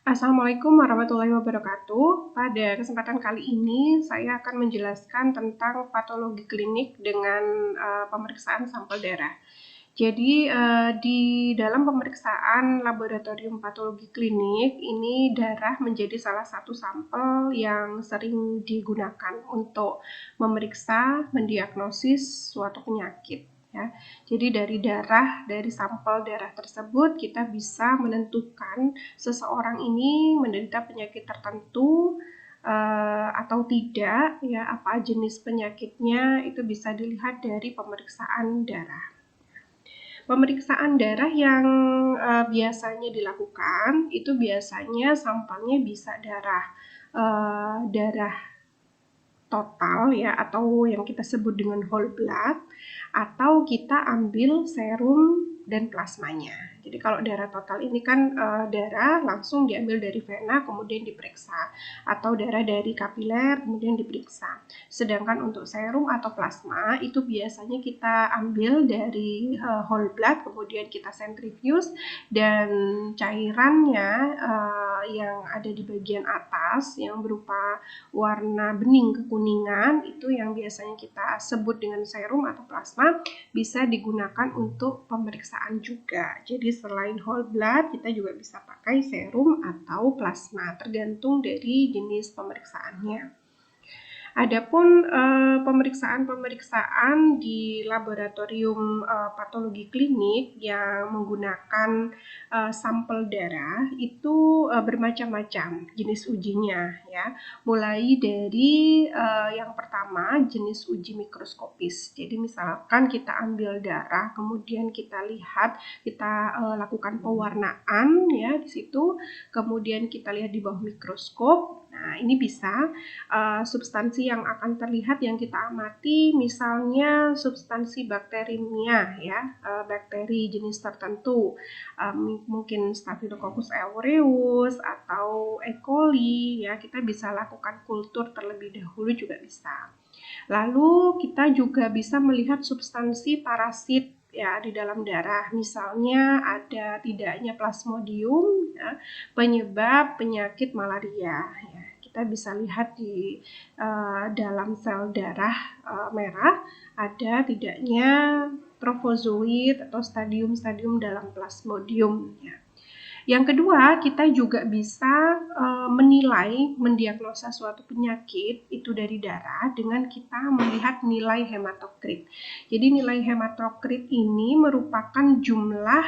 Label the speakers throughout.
Speaker 1: Assalamualaikum warahmatullahi wabarakatuh. Pada kesempatan kali ini saya akan menjelaskan tentang patologi klinik dengan pemeriksaan sampel darah. Jadi di dalam pemeriksaan laboratorium patologi klinik ini darah menjadi salah satu sampel yang sering digunakan untuk memeriksa, mendiagnosis suatu penyakit. Ya. Jadi dari sampel darah tersebut kita bisa menentukan seseorang ini menderita penyakit tertentu atau tidak, ya apa jenis penyakitnya itu bisa dilihat dari pemeriksaan darah. Pemeriksaan darah yang biasanya dilakukan itu biasanya sampelnya bisa darah total ya atau yang kita sebut dengan whole blood, atau kita ambil serum dan plasmanya. Jadi kalau darah total ini kan darah langsung diambil dari vena kemudian diperiksa, atau darah dari kapiler kemudian diperiksa. Sedangkan untuk serum atau plasma itu biasanya kita ambil dari whole blood kemudian kita sentrifuge, dan cairannya yang ada di bagian atas yang berupa warna bening kekuningan itu yang biasanya kita sebut dengan serum atau plasma bisa digunakan untuk pemeriksaan juga. Jadi selain whole blood kita juga bisa pakai serum atau plasma tergantung dari jenis pemeriksaannya. Adapun pemeriksaan-pemeriksaan di laboratorium patologi klinik yang menggunakan sampel darah itu bermacam-macam jenis ujinya ya. Mulai dari yang pertama jenis uji mikroskopis. Jadi misalkan kita ambil darah kemudian kita lihat, kita lakukan pewarnaan ya di situ, kemudian kita lihat di bawah mikroskop. Nah, ini bisa substansi yang akan terlihat yang kita amati misalnya substansi bakterimia ya, bakteri jenis tertentu, mungkin Staphylococcus aureus atau E. coli ya, kita bisa lakukan kultur terlebih dahulu juga bisa. Lalu kita juga bisa melihat substansi parasit ya di dalam darah, misalnya ada tidaknya plasmodium ya, penyebab penyakit malaria ya. Kita bisa lihat di dalam sel darah merah ada tidaknya trofozoit atau stadium-stadium dalam plasmodium ya. Yang kedua, kita juga bisa mendiagnosa suatu penyakit itu dari darah dengan kita melihat nilai hematokrit. Jadi nilai hematokrit ini merupakan jumlah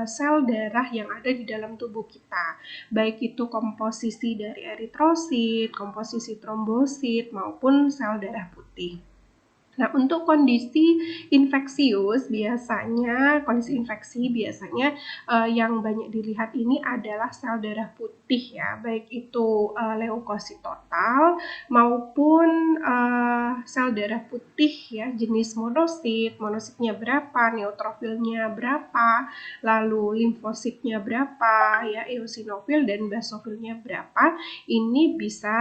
Speaker 1: sel darah yang ada di dalam tubuh kita, baik itu komposisi dari eritrosit, komposisi trombosit maupun sel darah putih. Nah, untuk kondisi infeksi biasanya yang banyak dilihat ini adalah sel darah putih ya, baik itu leukosit total maupun sel darah putih ya jenis monositnya berapa, neutrofilnya berapa, lalu limfositnya berapa ya, eosinofil dan basofilnya berapa. Ini bisa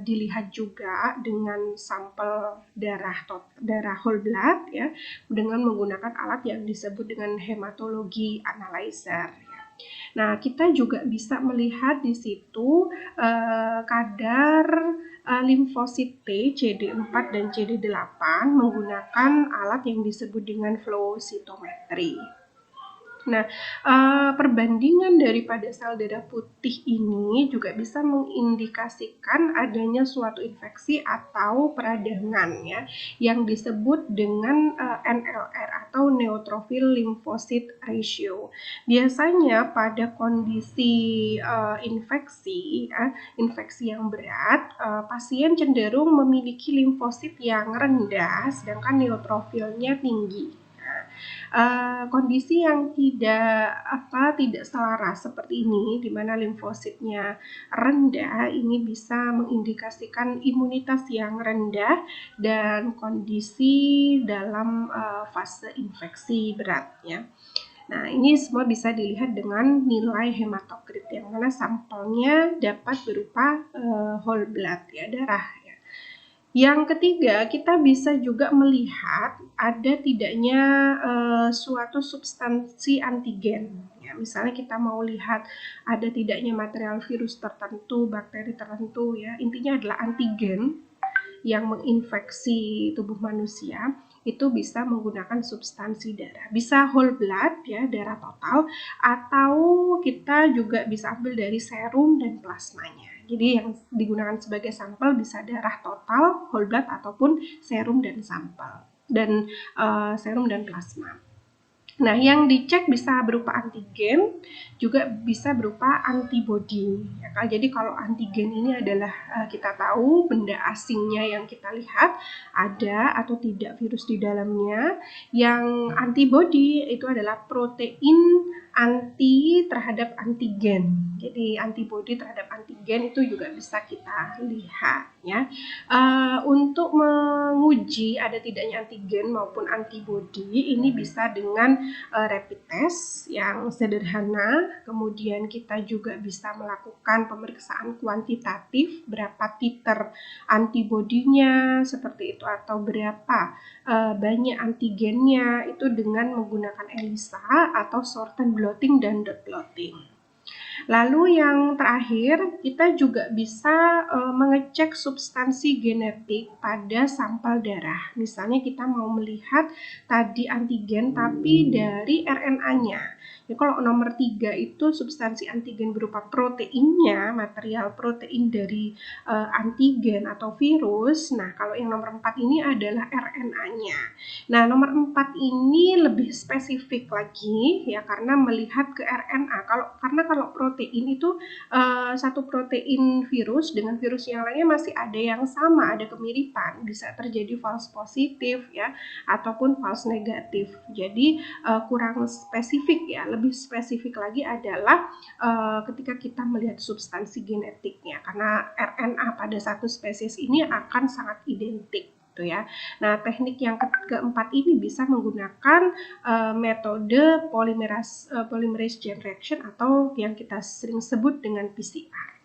Speaker 1: dilihat juga dengan sampel darah whole blood ya, dengan menggunakan alat yang disebut dengan hematologi analyzer. Nah, kita juga bisa melihat di situ kadar limfosit T, CD4 dan CD8 menggunakan alat yang disebut dengan flow cytometry. Nah, perbandingan daripada sel darah putih ini juga bisa mengindikasikan adanya suatu infeksi atau peradangan ya, yang disebut dengan NLR atau neutrophil lymphocyte ratio. Biasanya pada kondisi infeksi yang berat, pasien cenderung memiliki limfosit yang rendah sedangkan neutrofilnya tinggi. Kondisi yang tidak selaras seperti ini, di mana limfositnya rendah, ini bisa mengindikasikan imunitas yang rendah dan kondisi dalam fase infeksi berat ya. Nah, ini semua bisa dilihat dengan nilai hematokrit yang mana sampelnya dapat berupa whole blood ya, darah. Yang ketiga, kita bisa juga melihat ada tidaknya suatu substansi antigen. Ya, misalnya kita mau lihat ada tidaknya material virus tertentu, bakteri tertentu, ya, intinya adalah antigen yang menginfeksi tubuh manusia, itu bisa menggunakan substansi darah. Bisa whole blood, ya, darah total, atau kita juga bisa ambil dari serum dan plasmanya. Jadi yang digunakan sebagai sampel bisa darah total, whole blood, ataupun serum dan serum dan plasma. Nah, yang dicek bisa berupa antigen, juga bisa berupa antibody. Ya, jadi kalau antigen ini adalah kita tahu benda asingnya yang kita lihat ada atau tidak virus di dalamnya. Yang antibody itu adalah protein anti terhadap antigen. Jadi antibody terhadap antigen itu juga bisa kita lihat, ya. Untuk menguji ada tidaknya antigen maupun antibody ini bisa dengan rapid test yang sederhana. Kemudian kita juga bisa melakukan pemeriksaan kuantitatif, berapa titer antibodinya seperti itu, atau berapa banyak antigennya, itu dengan menggunakan ELISA atau shorten blotting dan dot blotting. Lalu yang terakhir, kita juga bisa mengecek substansi genetik pada sampel darah. Misalnya kita mau melihat tadi antigen tapi dari RNA-nya. Ya, kalau nomor 3 itu substansi antigen berupa proteinnya, material protein dari antigen atau virus. Nah, kalau yang nomor 4 ini adalah RNA-nya. Nah, nomor 4 ini lebih spesifik lagi, ya, karena melihat ke RNA. Karena kalau protein itu satu protein virus dengan virus yang lainnya masih ada yang sama, ada kemiripan, bisa terjadi false positif, ya, ataupun false negatif. Jadi kurang spesifik, ya. Lebih spesifik lagi adalah ketika kita melihat substansi genetiknya, karena RNA pada satu spesies ini akan sangat identik, gitu ya. Nah, teknik yang keempat ini bisa menggunakan metode polymerase chain reaction atau yang kita sering sebut dengan PCR.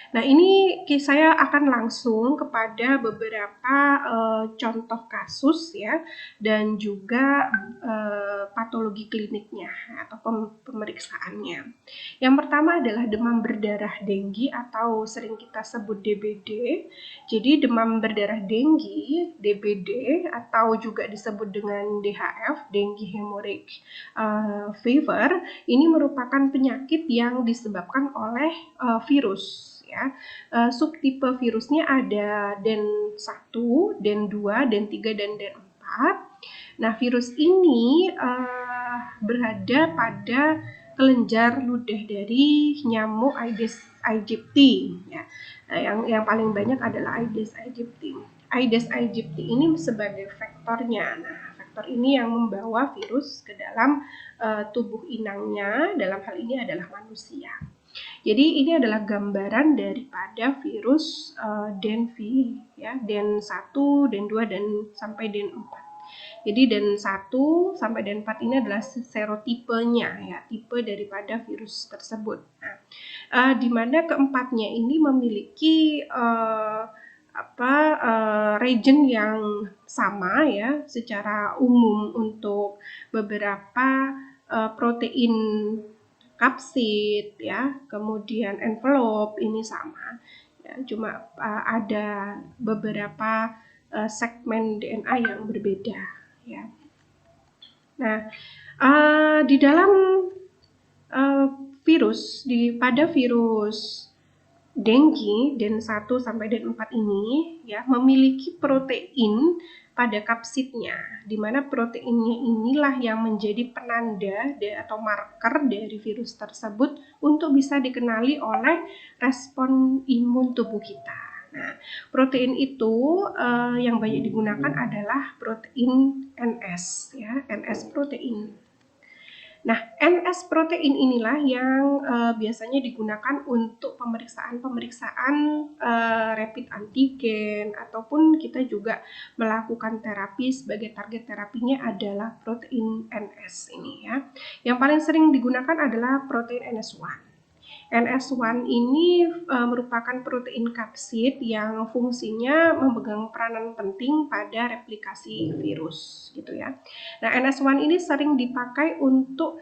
Speaker 1: Nah, ini saya akan langsung kepada beberapa contoh kasus, ya, dan juga patologi kliniknya atau pemeriksaannya. Yang pertama adalah demam berdarah denggi atau sering kita sebut DBD. Jadi demam berdarah denggi, DBD, atau juga disebut dengan DHF, dengue hemorrhagic fever, ini merupakan penyakit yang disebabkan oleh virus. Ya, subtipe virusnya ada DEN 1, DEN 2, DEN 3, dan DEN 4. Nah, virus ini berada pada kelenjar ludah dari nyamuk Aedes aegypti. Ya. Yang paling banyak adalah Aedes aegypti. Aedes aegypti ini sebagai vektornya. Nah, vektor ini yang membawa virus ke dalam tubuh inangnya, dalam hal ini adalah manusia. Jadi ini adalah gambaran daripada virus DEN V, ya, DEN 1, DEN 2, dan sampai DEN 4. Jadi DEN 1 sampai DEN 4 ini adalah serotipenya, ya, tipe daripada virus tersebut. Nah, di mana keempatnya ini memiliki region yang sama, ya, secara umum untuk beberapa protein kapsid, ya, kemudian envelope ini sama, ya, cuma ada beberapa segmen DNA yang berbeda, ya. Nah, di dalam pada virus dengue DEN 1 sampai DEN 4 ini, ya, memiliki protein pada kapsidnya, di mana proteinnya inilah yang menjadi penanda atau marker dari virus tersebut untuk bisa dikenali oleh respon imun tubuh kita. Nah, protein itu yang banyak digunakan adalah protein NS, ya, NS protein. Nah, NS protein inilah yang biasanya digunakan untuk pemeriksaan rapid antigen, ataupun kita juga melakukan terapi sebagai target terapinya adalah protein NS ini, ya. Yang paling sering digunakan adalah protein NS1. NS1 ini merupakan protein kapsid yang fungsinya memegang peranan penting pada replikasi virus gitu ya. Nah, NS1 ini sering dipakai untuk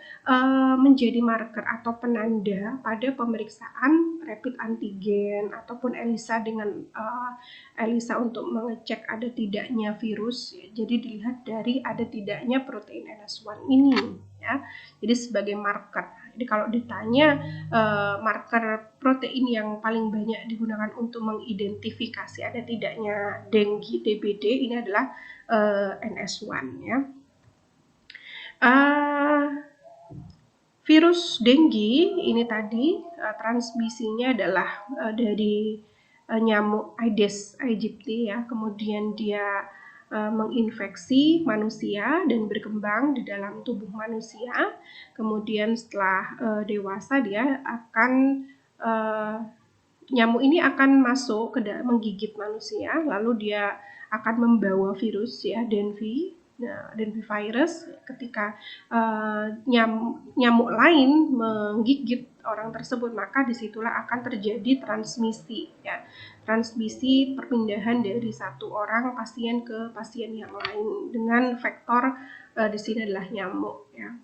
Speaker 1: menjadi marker atau penanda pada pemeriksaan rapid antigen ataupun ELISA dengan ELISA untuk mengecek ada tidaknya virus ya. Jadi dilihat dari ada tidaknya protein NS1 ini ya. Jadi sebagai marker. Jadi kalau ditanya marker protein yang paling banyak digunakan untuk mengidentifikasi ada tidaknya Dengue DBD ini adalah NS1 ya. Virus dengue ini tadi transmisinya adalah dari nyamuk Aedes aegypti ya, kemudian dia menginfeksi manusia dan berkembang di dalam tubuh manusia. Kemudian setelah dewasa dia akan nyamuk ini akan masuk ke menggigit manusia, lalu dia akan membawa virus ya, Dengue. Nah, Dengue virus ketika nyamuk lain menggigit orang tersebut, maka disitulah akan terjadi transmisi ya, transmisi perpindahan dari satu orang pasien ke pasien yang lain dengan vektor di sini adalah nyamuk ya.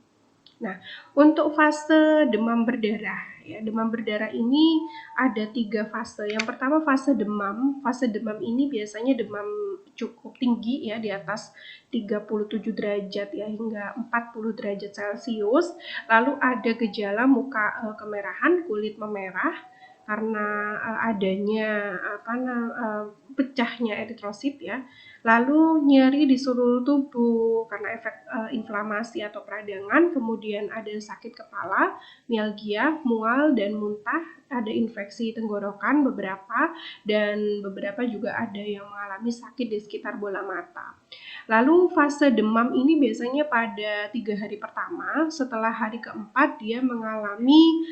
Speaker 1: Nah, untuk fase demam berdarah ya, demam berdarah ini ada 3 fase. Yang pertama fase demam. Fase demam ini biasanya demam cukup tinggi ya, di atas 37 derajat ya hingga 40 derajat Celcius. Lalu ada gejala muka kemerahan, kulit memerah karena adanya pecahnya eritrosit ya. Lalu nyeri di seluruh tubuh karena efek inflamasi atau peradangan, kemudian ada sakit kepala, mialgia, mual dan muntah, ada infeksi tenggorokan beberapa, dan beberapa juga ada yang mengalami sakit di sekitar bola mata. Lalu fase demam ini biasanya pada 3 hari pertama, setelah hari keempat dia mengalami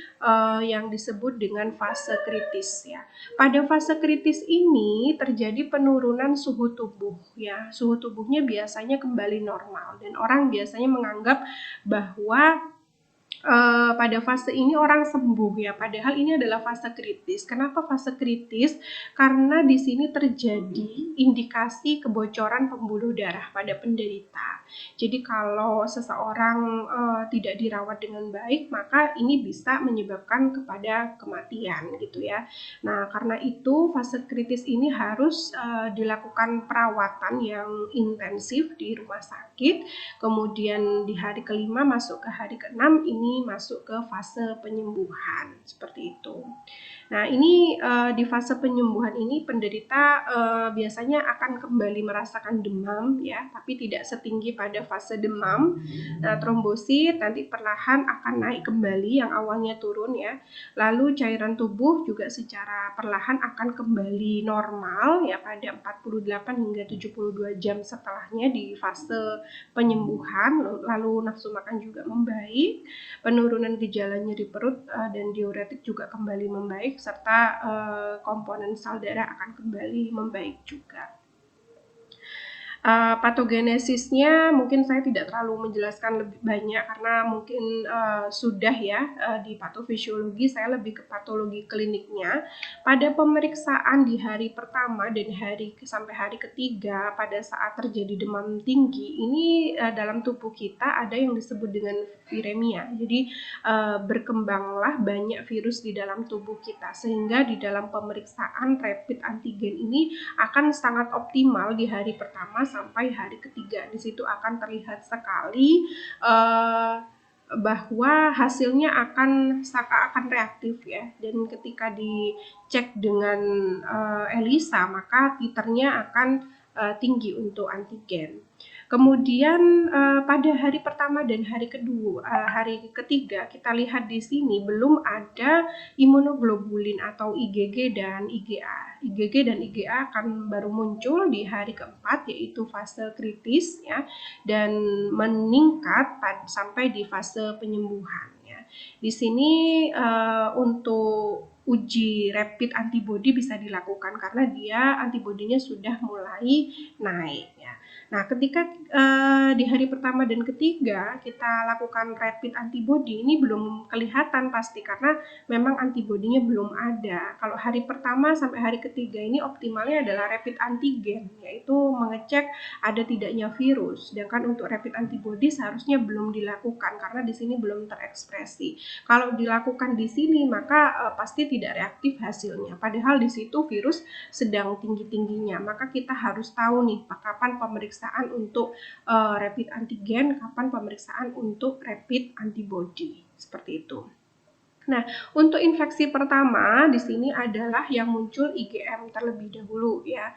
Speaker 1: yang disebut dengan fase kritis ya. Pada fase kritis ini terjadi penurunan suhu tubuh ya. Suhu tubuhnya biasanya kembali normal dan orang biasanya menganggap bahwa pada fase ini orang sembuh ya, padahal ini adalah fase kritis. Kenapa fase kritis? Karena di sini terjadi indikasi kebocoran pembuluh darah pada penderita. Jadi kalau seseorang tidak dirawat dengan baik, maka ini bisa menyebabkan kepada kematian gitu ya. Nah, karena itu fase kritis ini harus dilakukan perawatan yang intensif di rumah sakit. Kemudian di hari kelima masuk ke hari keenam ini masuk ke fase penyembuhan seperti itu. Nah, ini di fase penyembuhan ini penderita biasanya akan kembali merasakan demam ya, tapi tidak setinggi pada fase demam. Nah, trombosit nanti perlahan akan naik kembali yang awalnya turun ya. Lalu cairan tubuh juga secara perlahan akan kembali normal ya pada 48 hingga 72 jam setelahnya di fase penyembuhan. Lalu nafsu makan juga membaik, penurunan gejala nyeri perut dan diuretik juga kembali membaik, serta komponen sel darah akan kembali membaik juga. Patogenesisnya mungkin saya tidak terlalu menjelaskan lebih banyak karena mungkin sudah ya di patofisiologi, saya lebih ke patologi kliniknya. Pada pemeriksaan di hari pertama dan sampai hari ketiga pada saat terjadi demam tinggi ini dalam tubuh kita ada yang disebut dengan viremia. Jadi berkembanglah banyak virus di dalam tubuh kita sehingga di dalam pemeriksaan rapid antigen ini akan sangat optimal di hari pertama sampai hari ketiga. Di situ akan terlihat sekali bahwa hasilnya akan reaktif ya, dan ketika dicek dengan ELISA maka titernya akan tinggi untuk antigen. Kemudian pada hari pertama dan hari ketiga kita lihat di sini belum ada imunoglobulin atau IgG dan IgA. IgG dan IgA akan baru muncul di hari keempat yaitu fase kritis ya, dan meningkat sampai di fase penyembuhan ya. Di sini untuk uji rapid antibody bisa dilakukan karena dia antibodinya sudah mulai naik ya. Nah, ketika di hari pertama dan ketiga kita lakukan rapid antibody, ini belum kelihatan pasti karena memang antibodinya belum ada. Kalau hari pertama sampai hari ketiga ini optimalnya adalah rapid antigen, yaitu mengecek ada tidaknya virus. Sedangkan untuk rapid antibody seharusnya belum dilakukan karena di sini belum terekspresi. Kalau dilakukan di sini maka pasti tidak reaktif hasilnya. Padahal di situ virus sedang tinggi-tingginya. Maka kita harus tahu nih kapan pemeriksaan untuk rapid antigen, kapan pemeriksaan untuk rapid antibody. Seperti itu. Nah, untuk infeksi pertama di sini adalah yang muncul IgM terlebih dahulu ya,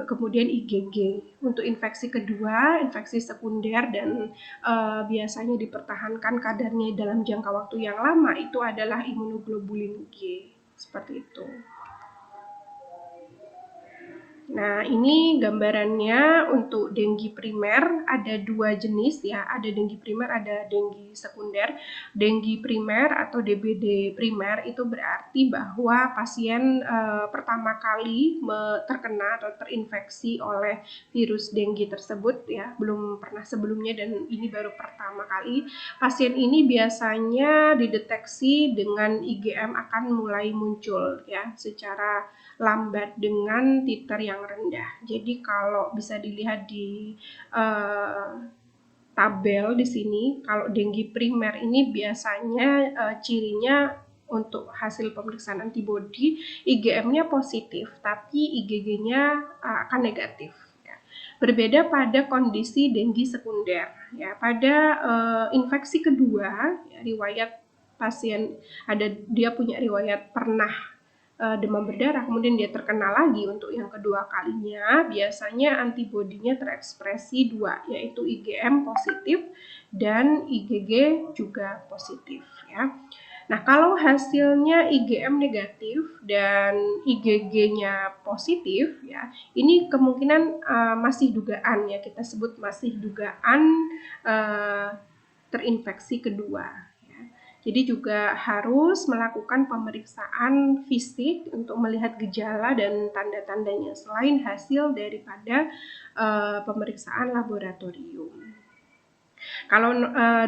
Speaker 1: kemudian IgG. Untuk infeksi kedua, infeksi sekunder dan biasanya dipertahankan kadarnya dalam jangka waktu yang lama itu adalah imunoglobulin G. Seperti itu. Nah, ini gambarannya untuk denggi primer, ada dua jenis ya, ada denggi primer, ada denggi sekunder. Denggi primer atau DBD primer itu berarti bahwa pasien pertama kali terkena atau terinfeksi oleh virus denggi tersebut ya, belum pernah sebelumnya dan ini baru pertama kali. Pasien ini biasanya dideteksi dengan IgM akan mulai muncul ya, secara lambat dengan titer yang rendah. Jadi kalau bisa dilihat di tabel di sini, kalau denggi primer ini biasanya cirinya untuk hasil pemeriksaan antibodi IgM-nya positif, tapi IgG-nya akan negatif. Ya. Berbeda pada kondisi denggi sekunder. Ya, pada infeksi kedua, ya, riwayat pasien dia punya riwayat pernah demam berdarah, kemudian dia terkena lagi untuk yang kedua kalinya, biasanya antibodinya terekspresi dua, yaitu IgM positif dan IgG juga positif ya. Nah, kalau hasilnya IgM negatif dan IgG-nya positif ya, ini kemungkinan masih dugaan ya, kita sebut masih dugaan terinfeksi kedua. Jadi juga harus melakukan pemeriksaan fisik untuk melihat gejala dan tanda-tandanya selain hasil daripada pemeriksaan laboratorium. Kalau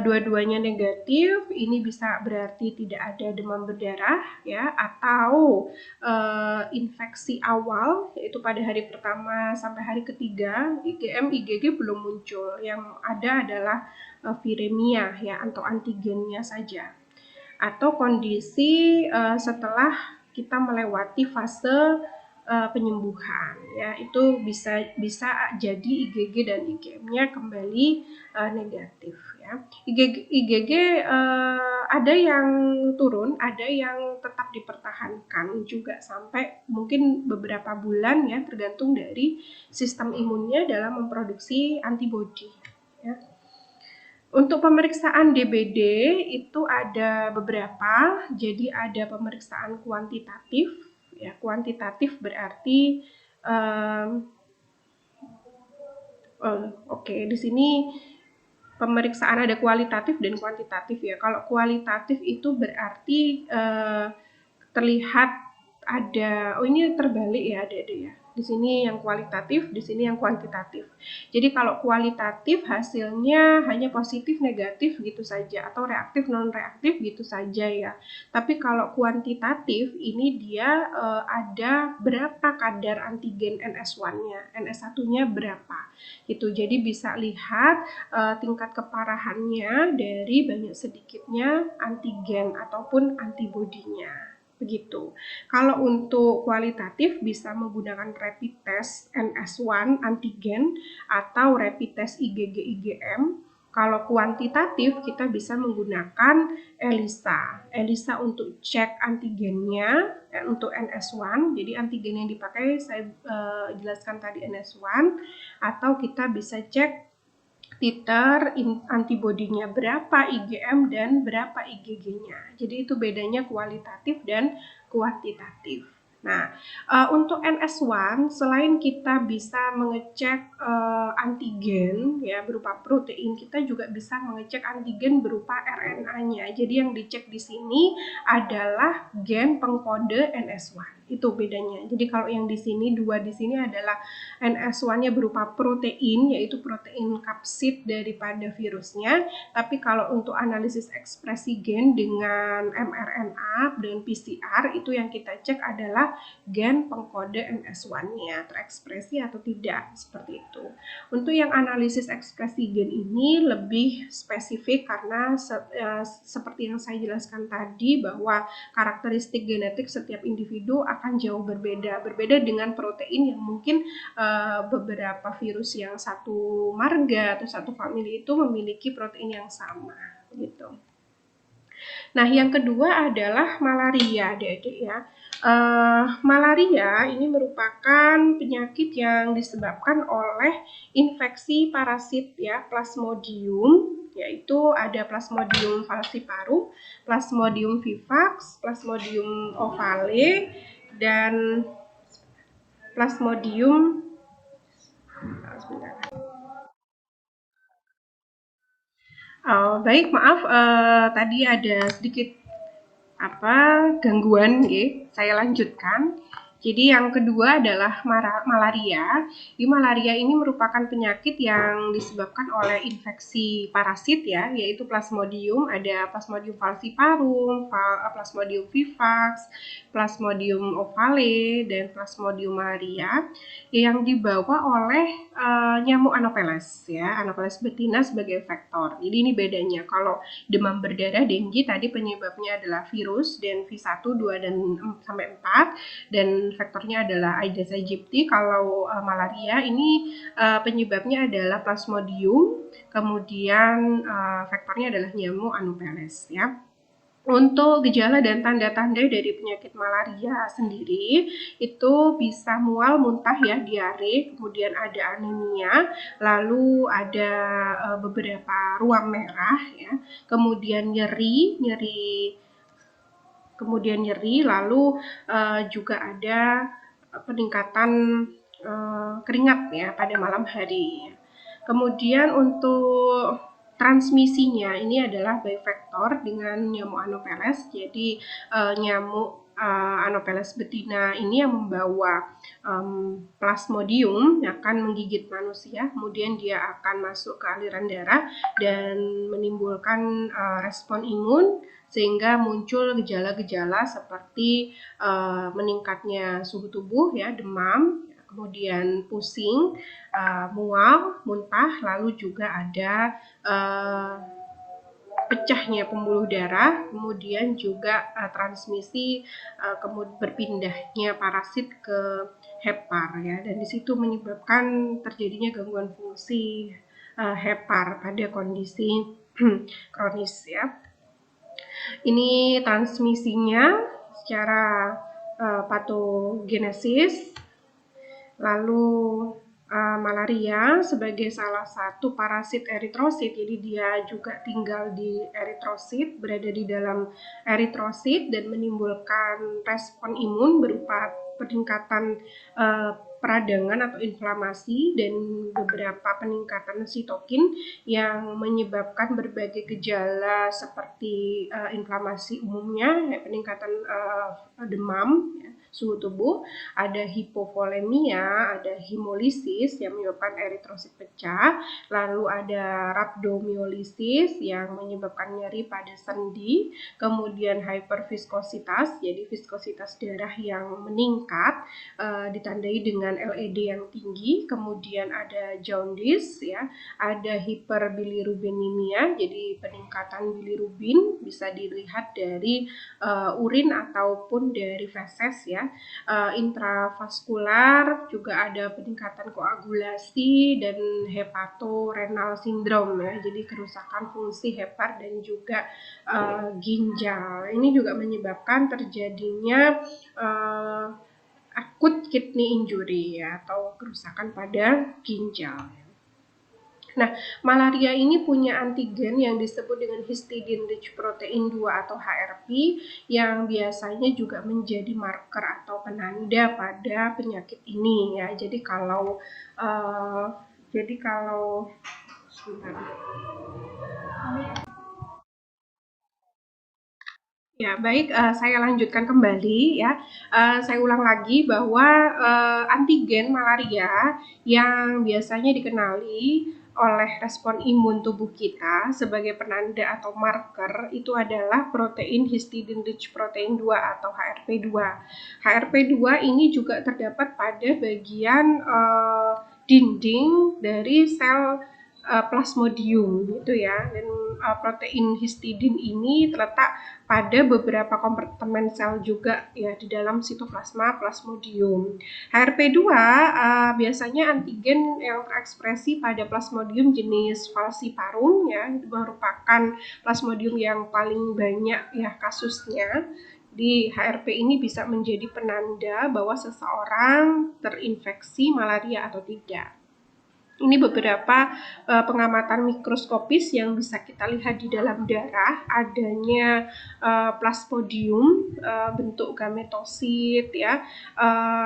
Speaker 1: dua-duanya negatif, ini bisa berarti tidak ada demam berdarah ya, atau infeksi awal yaitu pada hari pertama sampai hari ketiga IgM IgG belum muncul, yang ada adalah viremia ya atau antigennya saja. Atau kondisi setelah kita melewati fase penyembuhan ya, itu bisa jadi IgG dan IgM-nya kembali negatif ya. IgG ada yang turun, ada yang tetap dipertahankan juga sampai mungkin beberapa bulan ya, tergantung dari sistem imunnya dalam memproduksi antibodi ya. Untuk pemeriksaan DBD itu ada beberapa, jadi ada pemeriksaan kuantitatif. Ya, kuantitatif berarti di sini pemeriksaan ada kualitatif dan kuantitatif ya. Kalau kualitatif itu berarti terlihat ada, ini terbalik ya adik-adik ya. Di sini yang kualitatif, di sini yang kuantitatif. Jadi kalau kualitatif hasilnya hanya positif, negatif gitu saja, atau reaktif, non reaktif gitu saja ya. Tapi kalau kuantitatif ini dia ada berapa kadar antigen NS1-nya, NS1-nya berapa gitu. Jadi bisa lihat tingkat keparahannya dari banyak sedikitnya antigen ataupun antibodinya. Begitu. Kalau untuk kualitatif bisa menggunakan rapid test NS1 antigen atau rapid test IgG IgM. Kalau kuantitatif kita bisa menggunakan ELISA. ELISA untuk cek antigennya untuk NS1. Jadi antigen yang dipakai saya jelaskan tadi NS1, atau kita bisa cek titer antibodinya berapa IgM dan berapa IgG-nya. Jadi itu bedanya kualitatif dan kuantitatif. Nah, untuk NS1 selain kita bisa mengecek antigen ya berupa protein, kita juga bisa mengecek antigen berupa RNA-nya. Jadi yang dicek di sini adalah gen pengkode NS1. Itu bedanya. Jadi kalau yang di sini, 2 di sini adalah NS1-nya berupa protein, yaitu protein kapsid daripada virusnya. Tapi kalau untuk analisis ekspresi gen dengan mRNA dan PCR, itu yang kita cek adalah gen pengkode NS1-nya, terekspresi atau tidak, seperti itu. Untuk yang analisis ekspresi gen ini lebih spesifik karena seperti yang saya jelaskan tadi, bahwa karakteristik genetik setiap individu akan jauh berbeda dengan protein yang mungkin beberapa virus yang satu marga atau satu famili itu memiliki protein yang sama gitu. Nah, yang kedua adalah malaria, adik-adik ya. Malaria ini merupakan penyakit yang disebabkan oleh infeksi parasit ya, Plasmodium, yaitu ada Plasmodium falciparum, Plasmodium vivax, Plasmodium ovale, dan Plasmodium baik, maaf tadi ada sedikit gangguan ya. Saya lanjutkan. Jadi yang kedua adalah malaria. Di malaria ini merupakan penyakit yang disebabkan oleh infeksi parasit ya, yaitu Plasmodium, ada Plasmodium falciparum, Plasmodium vivax, Plasmodium ovale, dan Plasmodium malaria yang dibawa oleh nyamuk Anopheles ya, Anopheles betina sebagai vektor. Jadi ini bedanya. Kalau demam berdarah dengue tadi penyebabnya adalah virus dan V1, 2 dan sampai 4, dan vektornya adalah Aedes aegypti. Kalau malaria ini penyebabnya adalah Plasmodium, kemudian vektornya adalah nyamuk Anopheles ya. Untuk gejala dan tanda-tanda dari penyakit malaria sendiri itu bisa mual, muntah ya, diare, kemudian ada anemia, lalu ada beberapa ruam merah ya, kemudian nyeri, lalu juga ada peningkatan keringat ya pada malam hari. Kemudian untuk transmisinya ini adalah by vektor dengan nyamuk Anopheles. Jadi nyamuk Anopheles betina ini yang membawa Plasmodium akan menggigit manusia, kemudian dia akan masuk ke aliran darah dan menimbulkan respon imun sehingga muncul gejala-gejala seperti meningkatnya suhu tubuh ya, demam, kemudian pusing, mual, muntah, lalu juga ada pecahnya pembuluh darah, kemudian juga transmisi berpindahnya parasit ke hepar ya, dan disitu menyebabkan terjadinya gangguan fungsi hepar pada kondisi kronis ya. Ini transmisinya secara patogenesis. Lalu malaria sebagai salah satu parasit eritrosit, jadi dia juga tinggal di eritrosit, berada di dalam eritrosit dan menimbulkan respon imun berupa peningkatan peradangan atau inflamasi dan beberapa peningkatan sitokin yang menyebabkan berbagai gejala seperti inflamasi umumnya, peningkatan demam, suhu tubuh, ada hipovolemia, ada hemolisis yang menyebabkan eritrosit pecah, lalu ada rhabdomyolisis yang menyebabkan nyeri pada sendi, kemudian hyperviskositas, jadi viskositas darah yang meningkat, ditandai dengan LED yang tinggi, kemudian ada jaundice ya, ada hiperbilirubinemia, jadi peningkatan bilirubin bisa dilihat dari urin ataupun dari feses ya. Intravaskular juga ada peningkatan koagulasi dan hepatorenal sindrom ya, jadi kerusakan fungsi hepar dan juga ginjal. Ini juga menyebabkan terjadinya akut kidney injury ya, atau kerusakan pada ginjal. Nah, malaria ini punya antigen yang disebut dengan histidine rich protein 2 atau HRP yang biasanya juga menjadi marker atau penanda pada penyakit ini ya. Jadi kalau sebentar. Ya, baik, saya lanjutkan kembali ya. Saya ulang lagi bahwa antigen malaria yang biasanya dikenali oleh respon imun tubuh kita sebagai penanda atau marker itu adalah protein histidine rich protein 2 atau HRP2. HRP2 ini juga terdapat pada bagian dinding dari sel plasmodium gitu ya. Dan protein histidin ini terletak pada beberapa kompartemen sel juga ya di dalam sitoplasma plasmodium. HRP2 biasanya antigen yang terekspresi pada plasmodium jenis falciparum ya, merupakan plasmodium yang paling banyak ya kasusnya. Di HRP ini bisa menjadi penanda bahwa seseorang terinfeksi malaria atau tidak. Ini beberapa pengamatan mikroskopis yang bisa kita lihat di dalam darah, adanya plasmodium bentuk gametosit ya,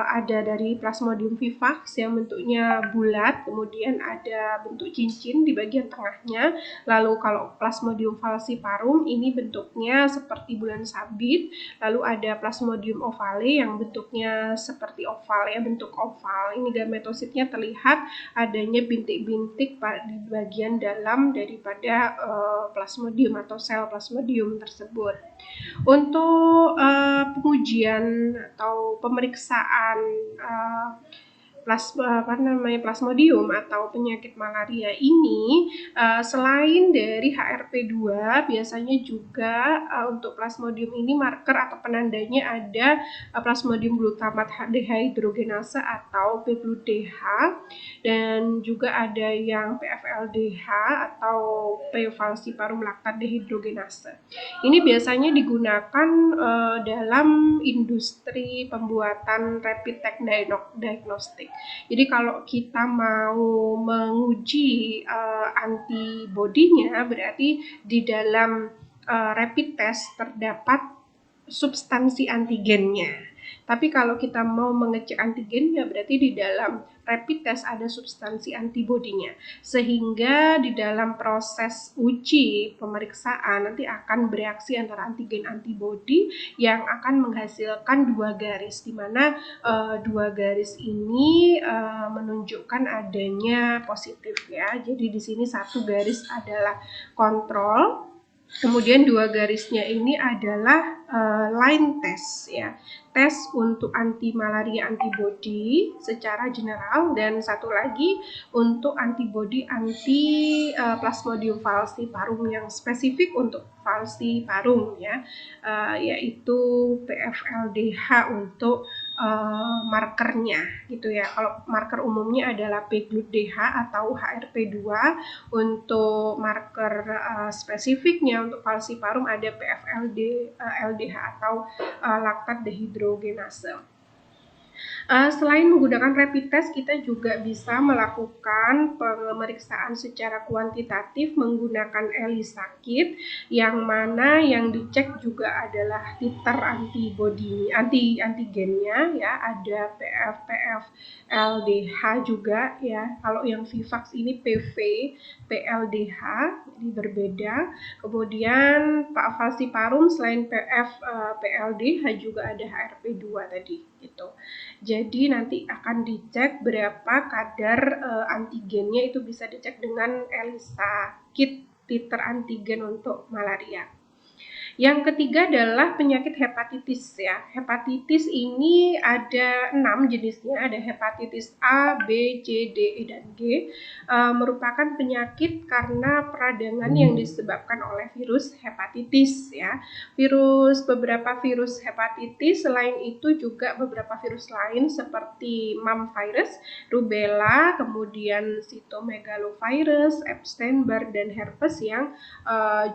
Speaker 1: ada dari Plasmodium vivax yang bentuknya bulat, kemudian ada bentuk cincin di bagian tengahnya. Lalu kalau Plasmodium falciparum ini bentuknya seperti bulan sabit, lalu ada Plasmodium ovale yang bentuknya seperti oval ya, bentuk oval. Ini gametositnya terlihat adanya bintik-bintik di bagian dalam daripada plasmodium atau sel plasmodium tersebut. Untuk pengujian atau pemeriksaan plasmodium atau penyakit malaria ini, selain dari HRP2 biasanya juga untuk plasmodium ini marker atau penandanya ada plasmodium glutamat dehydrogenase atau PGLUDH, dan juga ada yang PFLDH atau P-falciparum lactate dehydrogenase. Ini biasanya digunakan dalam industri pembuatan rapid test diagnostik. Jadi kalau kita mau menguji antibodinya, berarti di dalam rapid test terdapat substansi antigennya. Tapi kalau kita mau mengecek antigennya, berarti di dalam rapid test ada substansi antibodinya. Sehingga di dalam proses uji pemeriksaan nanti akan bereaksi antara antigen antibodi yang akan menghasilkan dua garis, di mana dua garis ini menunjukkan adanya positif ya. Jadi di sini satu garis adalah kontrol, kemudian dua garisnya ini adalah line test ya, tes untuk anti malaria antibody secara general, dan satu lagi untuk antibody anti Plasmodium falciparum yang spesifik untuk falciparum ya, yaitu PFLDH untuk markernya gitu ya. Kalau marker umumnya adalah PGLUDH atau HRP2, untuk marker spesifiknya untuk falciparum ada PFLDH atau lactate dehydrogenase. Selain menggunakan rapid test, kita juga bisa melakukan pemeriksaan secara kuantitatif menggunakan ELISA kit, yang mana yang dicek juga adalah titer antigennya ya, ada PFLDH juga ya. Kalau yang Vivax ini PV, PLDH ini berbeda. Kemudian Pak falciparum selain PLDH juga ada HRP2 tadi gitu. Jadi nanti akan dicek berapa kadar antigennya, itu bisa dicek dengan ELISA kit titer antigen untuk malaria. Yang ketiga adalah penyakit hepatitis ya. Hepatitis ini ada 6 jenisnya, ada hepatitis A, B, C, D, E, dan G. Merupakan penyakit karena peradangan yang disebabkan oleh virus hepatitis ya. Beberapa virus hepatitis, selain itu juga beberapa virus lain seperti MAM virus, rubella, kemudian cytomegalovirus, Epstein-Barr, dan herpes yang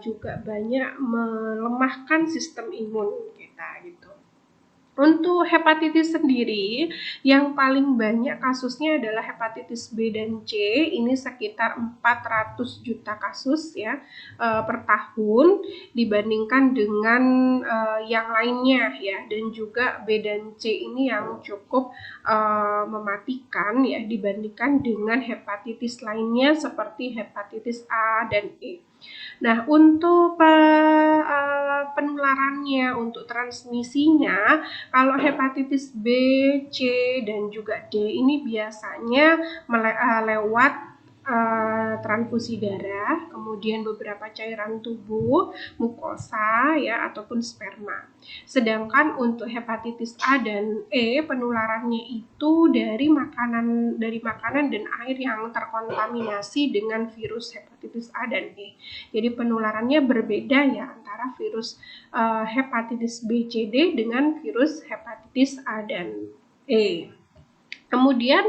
Speaker 1: juga banyak melemahkan sistem imun kita gitu. Untuk hepatitis sendiri, yang paling banyak kasusnya adalah hepatitis B dan C, ini sekitar 400 juta kasus ya per tahun dibandingkan dengan yang lainnya ya, dan juga B dan C ini yang cukup mematikan ya dibandingkan dengan hepatitis lainnya seperti hepatitis A dan E. Nah, untuk penularan penularannya, untuk transmisinya, kalau hepatitis B, C, dan juga D ini biasanya lewat transfusi darah, kemudian beberapa cairan tubuh, mukosa ya ataupun sperma. Sedangkan untuk hepatitis A dan E penularannya itu dari makanan dan air yang terkontaminasi dengan virus hepatitis A dan E. Jadi penularannya berbeda ya antara virus hepatitis B, C, D dengan virus hepatitis A dan E. Kemudian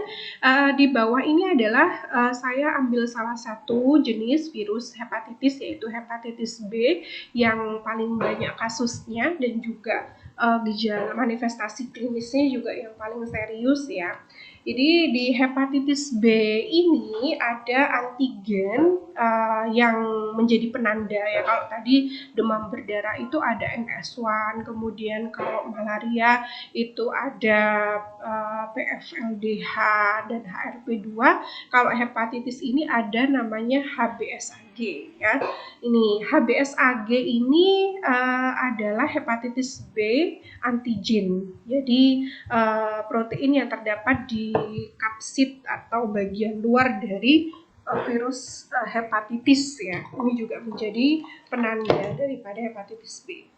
Speaker 1: di bawah ini adalah saya ambil salah satu jenis virus hepatitis, yaitu hepatitis B yang paling banyak kasusnya dan juga gejala manifestasi klinisnya juga yang paling serius ya. Jadi di hepatitis B ini ada antigen yang menjadi penanda ya. Kalau tadi demam berdarah itu ada MS1, kemudian kalau malaria itu ada PFLDH dan HRP2. Kalau hepatitis ini ada namanya HBsAg ya. Ini HBsAg ini adalah hepatitis B antigen. Jadi protein yang terdapat di kapsid atau bagian luar dari virus hepatitis ya. Ini juga menjadi penanda daripada hepatitis B.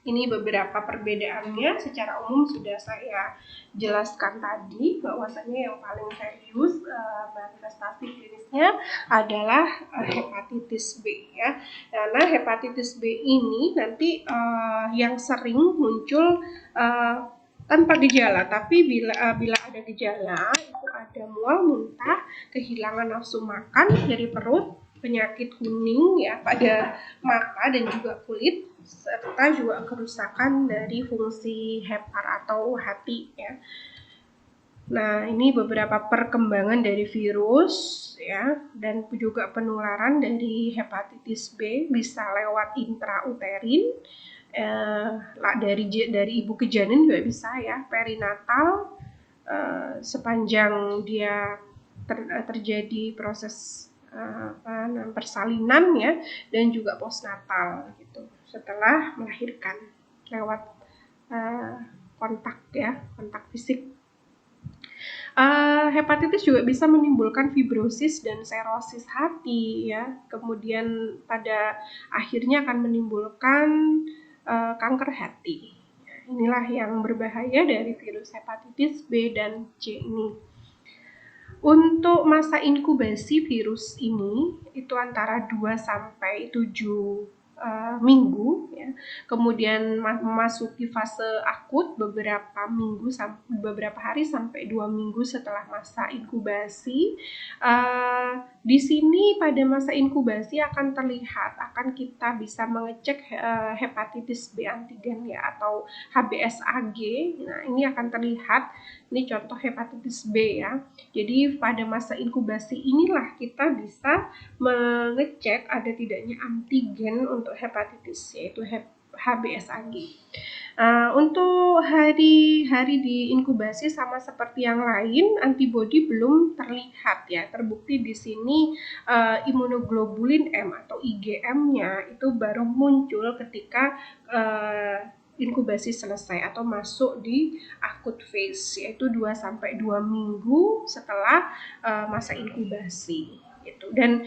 Speaker 1: Ini beberapa perbedaannya, secara umum sudah saya jelaskan tadi, bahwasanya yang paling serius manifestasi klinisnya adalah hepatitis B ya. Karena hepatitis B ini nanti yang sering muncul tanpa gejala, tapi bila ada gejala itu ada mual, muntah, kehilangan nafsu makan dari perut, penyakit kuning ya pada mata dan juga kulit, serta juga kerusakan dari fungsi hepar atau hati ya. Nah, ini beberapa perkembangan dari virus ya, dan juga penularan dari hepatitis B bisa lewat intrauterin, dari ibu ke janin juga bisa ya, perinatal, sepanjang dia terjadi proses persalinan ya, dan juga postnatal gitu setelah melahirkan lewat kontak fisik. Hepatitis juga bisa menimbulkan fibrosis dan serosis hati ya, kemudian pada akhirnya akan menimbulkan kanker hati. Inilah yang berbahaya dari virus hepatitis B dan C ini. Untuk masa inkubasi virus ini itu antara 2 sampai 7 minggu ya. Kemudian memasuki fase akut beberapa hari sampai 2 minggu setelah masa inkubasi. Di sini pada masa inkubasi akan kita bisa mengecek hepatitis B antigen ya atau HBsAg. Nah, ini akan terlihat, ini contoh hepatitis B ya. Jadi pada masa inkubasi inilah kita bisa mengecek ada tidaknya antigen untuk hepatitis, yaitu HBsAg. Untuk hari-hari di inkubasi sama seperti yang lain, antibodi belum terlihat ya. Terbukti di sini imunoglobulin M atau IgM-nya itu baru muncul ketika inkubasi selesai atau masuk di acute phase, yaitu 2 sampai 2 minggu setelah masa inkubasi gitu. Dan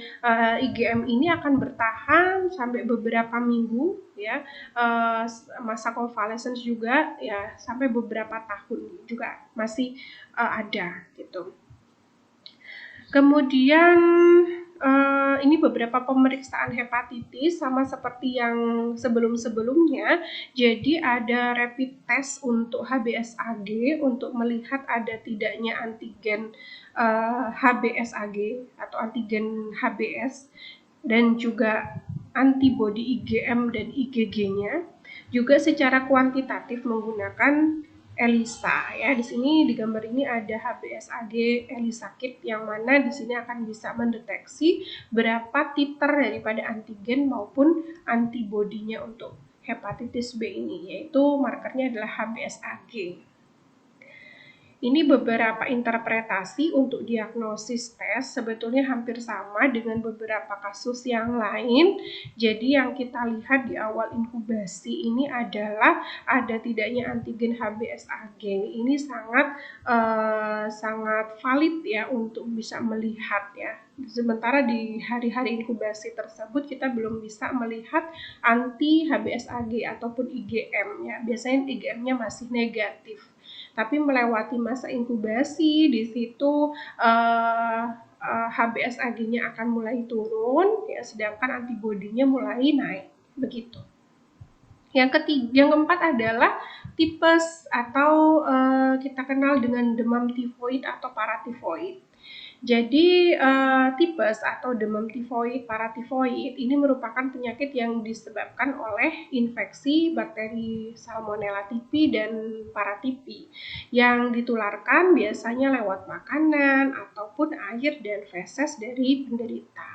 Speaker 1: IgM ini akan bertahan sampai beberapa minggu ya, masa convalescence juga ya sampai beberapa tahun juga masih ada gitu. Kemudian ini beberapa pemeriksaan hepatitis sama seperti yang sebelum-sebelumnya. Jadi ada rapid test untuk HBsAg untuk melihat ada tidaknya antigen HBsAg atau antigen HBs, dan juga antibodi IgM dan IgG-nya. Juga secara kuantitatif menggunakan ELISA ya. Di sini di gambar ini ada HBsAg ELISA kit yang mana di sini akan bisa mendeteksi berapa titer daripada antigen maupun antibodinya untuk hepatitis B ini, yaitu markernya adalah HBsAg. Ini beberapa interpretasi untuk diagnosis tes, sebetulnya hampir sama dengan beberapa kasus yang lain. Jadi yang kita lihat di awal inkubasi ini adalah ada tidaknya antigen HBsAg. Ini sangat valid ya untuk bisa melihat ya. Sementara di hari-hari inkubasi tersebut kita belum bisa melihat anti HBsAg ataupun IgM ya. Biasanya IgM-nya masih negatif. Tapi melewati masa inkubasi, di situ HBsAg-nya akan mulai turun, ya, sedangkan antibodinya mulai naik, begitu. Yang keempat adalah tipes atau kita kenal dengan demam tifoid atau paratifoid. Jadi tipes atau demam tifoid, paratifoid ini merupakan penyakit yang disebabkan oleh infeksi bakteri Salmonella typhi dan paratipi yang ditularkan biasanya lewat makanan ataupun air dan feses dari penderita.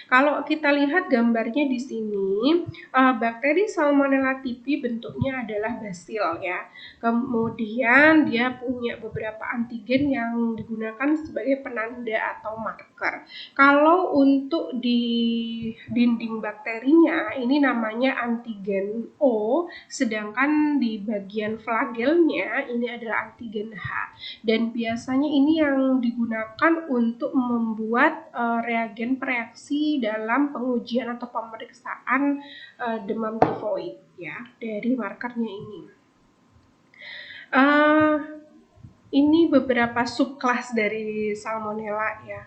Speaker 1: Kalau kita lihat gambarnya di sini, bakteri Salmonella typhi bentuknya adalah basil ya. Kemudian dia punya beberapa antigen yang digunakan sebagai penanda atau marker. Kalau untuk di dinding bakterinya ini namanya antigen O, sedangkan di bagian flagelnya ini adalah antigen H. Dan biasanya ini yang digunakan untuk membuat reagen reaksi dalam pengujian atau pemeriksaan demam tifoid ya dari markernya ini. Ini beberapa subkelas dari Salmonella ya.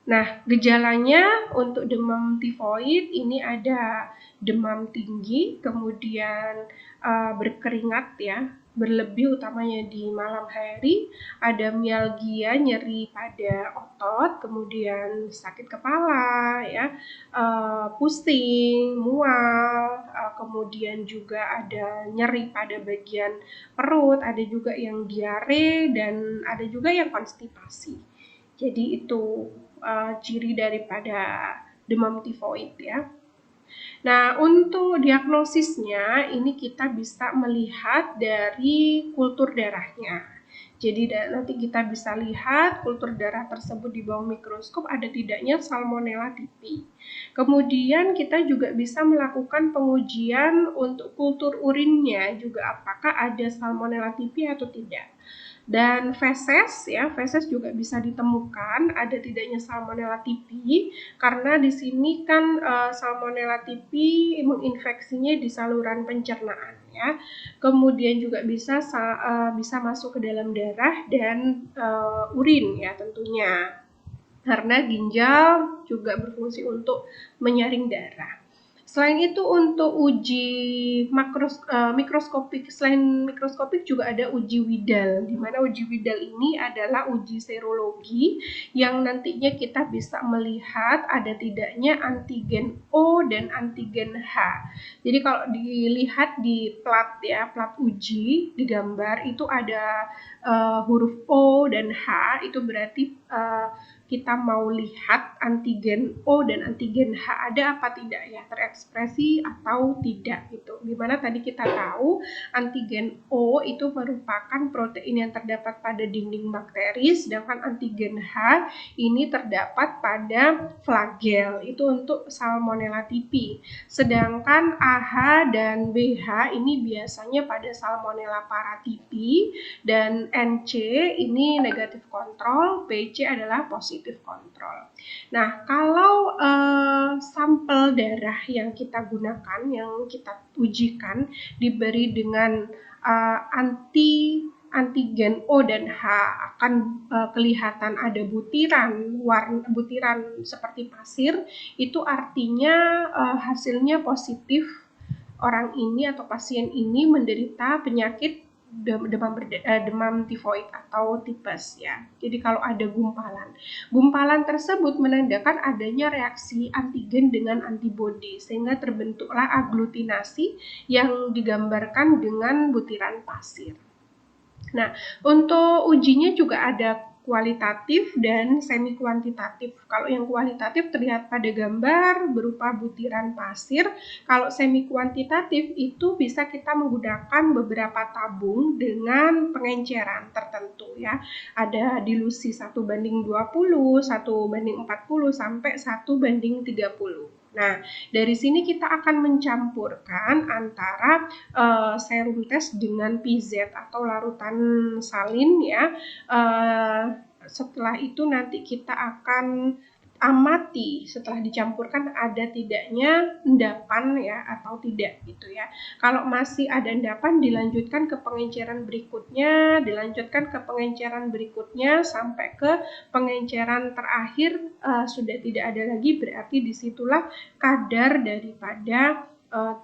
Speaker 1: Nah, gejalanya untuk demam tifoid ini ada demam tinggi, kemudian berkeringat ya, berlebih utamanya di malam hari, ada mialgia, nyeri pada otot, kemudian sakit kepala ya, pusing, mual, kemudian juga ada nyeri pada bagian perut, ada juga yang diare dan ada juga yang konstipasi. Jadi itu ciri daripada demam tifoid ya. Nah, untuk diagnosisnya ini kita bisa melihat dari kultur darahnya. Jadi nanti kita bisa lihat kultur darah tersebut di bawah mikroskop ada tidaknya Salmonella typhi. Kemudian kita juga bisa melakukan pengujian untuk kultur urinnya juga apakah ada Salmonella typhi atau tidak. Dan feses ya, feses juga bisa ditemukan ada tidaknya Salmonella typhi karena di sini kan Salmonella typhi menginfeksinya di saluran pencernaan ya. Kemudian juga bisa masuk ke dalam darah dan urin ya tentunya. Karena ginjal juga berfungsi untuk menyaring darah. Selain itu untuk uji mikroskopik, selain mikroskopik juga ada uji Widal, di mana uji Widal ini adalah uji serologi yang nantinya kita bisa melihat ada tidaknya antigen O dan antigen H. Jadi kalau dilihat di plat ya, plat uji di gambar itu ada huruf O dan H, itu berarti kita mau lihat antigen O dan antigen H ada apa tidak ya, terekspresi atau tidak gitu. Dimana tadi kita tahu antigen O itu merupakan protein yang terdapat pada dinding bakteri, sedangkan antigen H ini terdapat pada flagel, itu untuk Salmonella typhi. Sedangkan AH dan BH ini biasanya pada Salmonella paratyphi, dan NC ini negatif kontrol, PC adalah positif kontrol. Nah, kalau sampel darah yang kita gunakan, yang kita ujikan diberi dengan antigen O dan H akan kelihatan ada butiran seperti pasir, itu artinya hasilnya positif. Orang ini atau pasien ini menderita penyakit demam tifoid atau tipes ya. Jadi kalau ada gumpalan tersebut menandakan adanya reaksi antigen dengan antibodi sehingga terbentuklah aglutinasi yang digambarkan dengan butiran pasir. Nah, untuk ujinya juga ada kualitatif dan semi kuantitatif. Kalau yang kualitatif terlihat pada gambar berupa butiran pasir. Kalau semi kuantitatif itu bisa kita menggunakan beberapa tabung dengan pengenceran tertentu ya. Ada dilusi 1:20, 1:40 sampai 1:30. Nah, dari sini kita akan mencampurkan antara serum tes dengan PZ atau larutan salin ya. Setelah itu nanti kita akan amati setelah dicampurkan ada tidaknya endapan ya atau tidak gitu ya. Kalau masih ada endapan dilanjutkan ke pengenceran berikutnya, sampai ke pengenceran terakhir sudah tidak ada lagi, berarti disitulah kadar daripada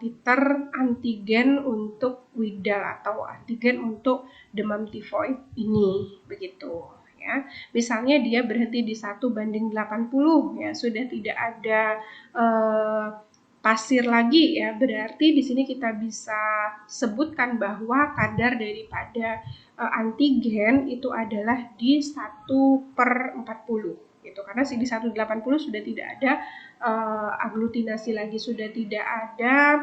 Speaker 1: titer antigen untuk widal atau antigen untuk demam tifoid ini begitu. Ya, misalnya dia berhenti di 1:80 ya, sudah tidak ada pasir lagi ya, berarti di sini kita bisa sebutkan bahwa kadar daripada antigen itu adalah di 1/40 gitu, karena di 1:80 sudah tidak ada aglutinasi lagi, sudah tidak ada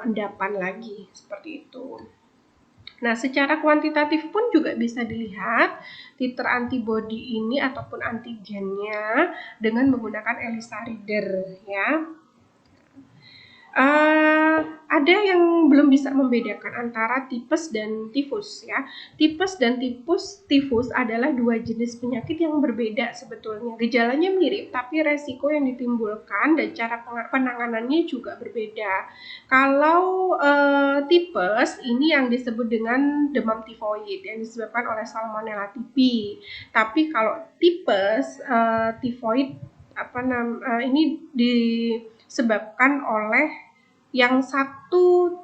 Speaker 1: endapan lagi seperti itu. Nah, secara kuantitatif pun juga bisa dilihat titer antibody ini ataupun antigennya dengan menggunakan ELISA reader ya. Ada yang belum bisa membedakan antara tipes dan tifus ya. Tipes dan tifus adalah dua jenis penyakit yang berbeda sebetulnya. Gejalanya mirip tapi resiko yang ditimbulkan dan cara penanganannya juga berbeda. Kalau tipes ini yang disebut dengan demam tifoid yang disebabkan oleh Salmonella typhi. Tapi kalau tipes tifoid ini disebabkan oleh yang satu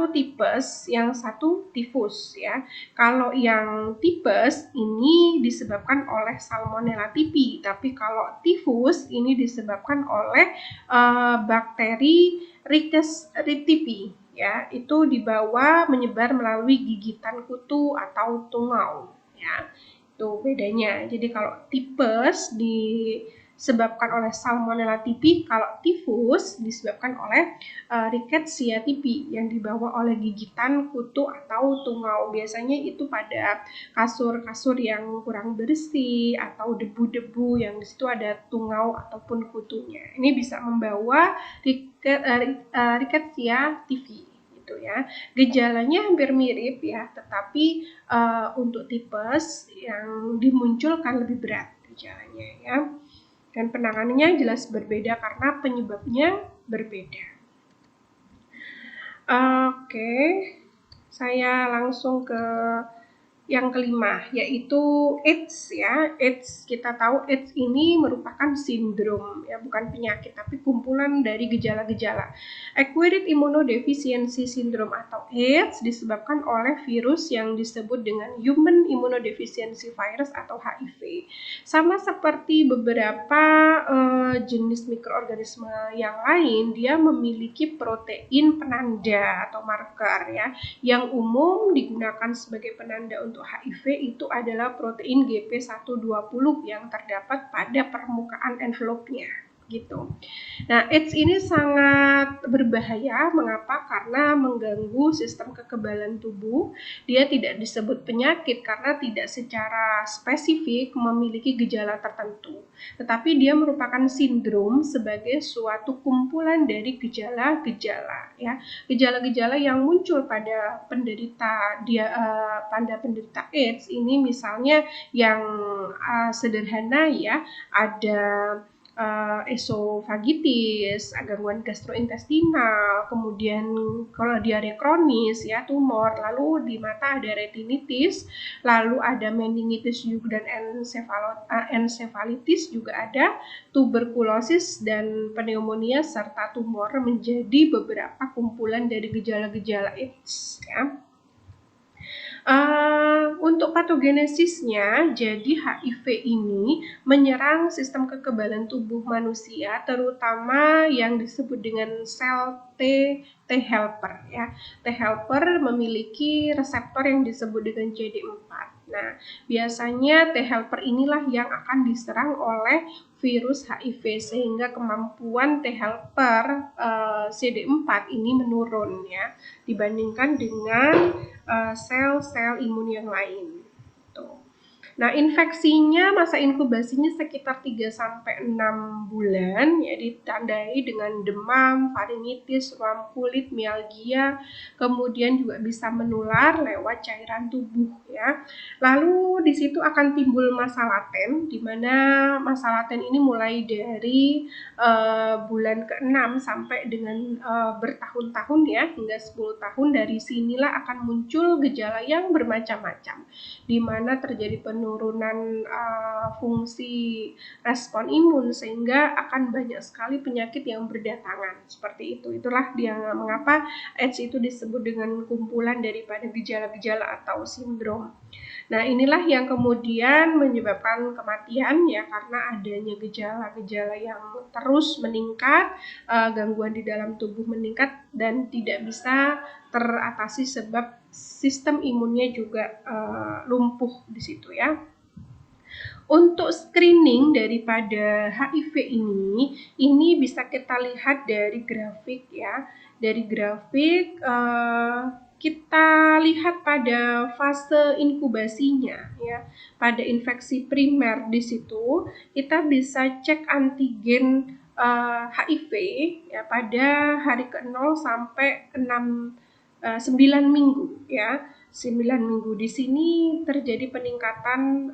Speaker 1: tipes, yang satu tifus ya. Kalau yang tipes ini disebabkan oleh Salmonella typhi, tapi kalau tifus ini disebabkan oleh bakteri Rickettsia typhi ya. Itu dibawa menyebar melalui gigitan kutu atau tungau ya. Itu bedanya. Jadi kalau tipes disebabkan oleh Salmonella typhi, kalau tifus disebabkan oleh Rickettsia typhi yang dibawa oleh gigitan kutu atau tungau. Biasanya itu pada kasur-kasur yang kurang bersih atau debu-debu yang di situ ada tungau ataupun kutunya. Ini bisa membawa Rickettsia typhi gitu ya. Gejalanya hampir mirip ya, tetapi untuk tipes yang dimunculkan lebih berat gejalanya ya. Dan penanganannya jelas berbeda karena penyebabnya berbeda. Oke, saya langsung ke yang kelima, yaitu AIDS ya. AIDS, kita tahu AIDS ini merupakan sindrom ya, bukan penyakit tapi kumpulan dari gejala-gejala. Acquired Immunodeficiency Syndrome atau AIDS disebabkan oleh virus yang disebut dengan Human Immunodeficiency Virus atau HIV. Sama seperti beberapa jenis mikroorganisme yang lain, dia memiliki protein penanda atau marker ya, yang umum digunakan sebagai penanda untuk HIV itu adalah protein GP120 yang terdapat pada permukaan envelope-nya gitu. Nah, AIDS ini sangat berbahaya. Mengapa? Karena mengganggu sistem kekebalan tubuh. Dia tidak disebut penyakit karena tidak secara spesifik memiliki gejala tertentu. Tetapi dia merupakan sindrom sebagai suatu kumpulan dari gejala-gejala ya. Gejala-gejala yang muncul pada penderita AIDS ini misalnya yang sederhana ya, ada esofagitis, gangguan gastrointestinal, kemudian kalau diare kronis ya, tumor, lalu di mata ada retinitis, lalu ada meningitis juga dan ensefalitis juga ada, tuberkulosis dan pneumonia serta tumor menjadi beberapa kumpulan dari gejala-gejala AIDS ya. Untuk patogenesisnya, jadi HIV ini menyerang sistem kekebalan tubuh manusia, terutama yang disebut dengan sel T helper ya. T helper memiliki reseptor yang disebut dengan CD4. Nah, biasanya T helper inilah yang akan diserang oleh virus HIV sehingga kemampuan T helper CD4 ini menurun ya dibandingkan dengan sel-sel imun yang lain. Tuh. Nah, infeksinya masa inkubasinya sekitar 3-6 bulan ya ditandai dengan demam, faringitis, ruam kulit, mialgia, kemudian juga bisa menular lewat cairan tubuh ya. Lalu di situ akan timbul masa laten di mana masa laten ini mulai dari bulan ke-6 sampai dengan bertahun-tahun ya hingga 10 tahun. Dari sinilah akan muncul gejala yang bermacam-macam di mana terjadi penurunan fungsi respon imun sehingga akan banyak sekali penyakit yang berdatangan seperti itu. Itulah dia mengapa AIDS itu disebut dengan kumpulan daripada gejala-gejala atau sindrom. Nah, inilah yang kemudian menyebabkan kematian ya karena adanya gejala-gejala yang terus meningkat, gangguan di dalam tubuh meningkat dan tidak bisa teratasi sebab sistem imunnya juga lumpuh di situ ya. Untuk screening daripada HIV ini bisa kita lihat dari grafik ya. Dari grafik kita lihat pada fase inkubasinya ya. Pada infeksi primer di situ kita bisa cek antigen HIV ya pada hari ke-0 sampai 9 minggu ya. 9 minggu di sini terjadi peningkatan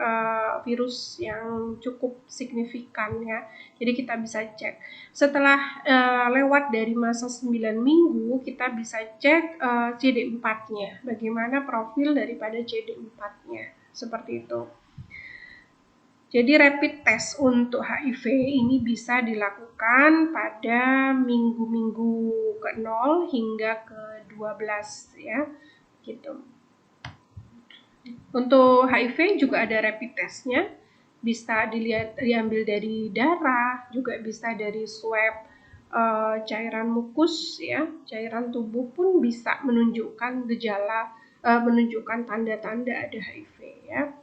Speaker 1: virus yang cukup signifikan ya. Jadi kita bisa cek. Setelah lewat dari masa 9 minggu, kita bisa cek CD4-nya. Bagaimana profil daripada CD4-nya. Seperti itu. Jadi rapid test untuk HIV ini bisa dilakukan pada minggu-minggu ke-0 hingga ke-12 ya. Gitu. Untuk HIV juga ada rapid testnya, bisa diambil dari darah, juga bisa dari swab cairan mukus ya, cairan tubuh pun bisa menunjukkan gejala, menunjukkan tanda-tanda ada HIV ya.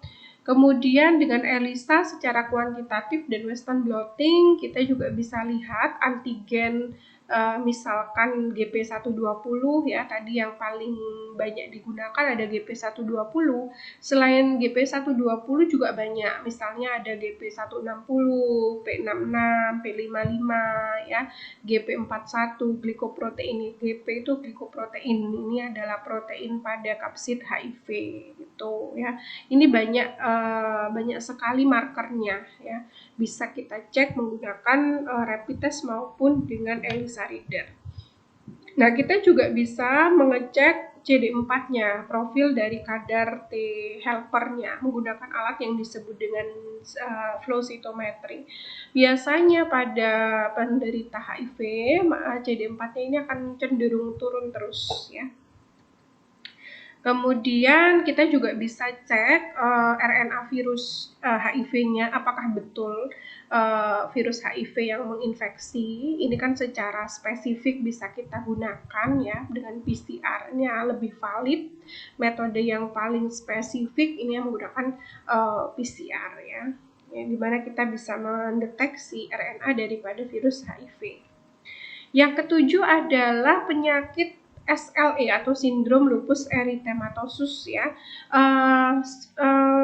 Speaker 1: Kemudian dengan ELISA secara kuantitatif dan Western blotting kita juga bisa lihat antigen misalkan GP120 ya tadi yang paling banyak digunakan ada GP120. Selain GP120 juga banyak, misalnya ada GP160, P66, P55 ya, GP41, glikoprotein. GP itu glikoprotein. Ini adalah protein pada kapsid HIV gitu ya. Ini banyak sekali markernya ya. Bisa kita cek menggunakan rapid test maupun dengan ELISA reader. Nah, kita juga bisa mengecek CD4-nya, profil dari kadar T helper-nya menggunakan alat yang disebut dengan flow cytometry. Biasanya pada penderita HIV, CD4-nya ini akan cenderung turun terus ya. Kemudian kita juga bisa cek RNA virus HIV-nya apakah betul virus HIV yang menginfeksi. Ini kan secara spesifik bisa kita gunakan ya dengan PCR-nya lebih valid. Metode yang paling spesifik ini yang menggunakan PCR ya, di mana kita bisa mendeteksi RNA daripada virus HIV. Yang ketujuh adalah penyakit SLE atau sindrom lupus erythematosus ya.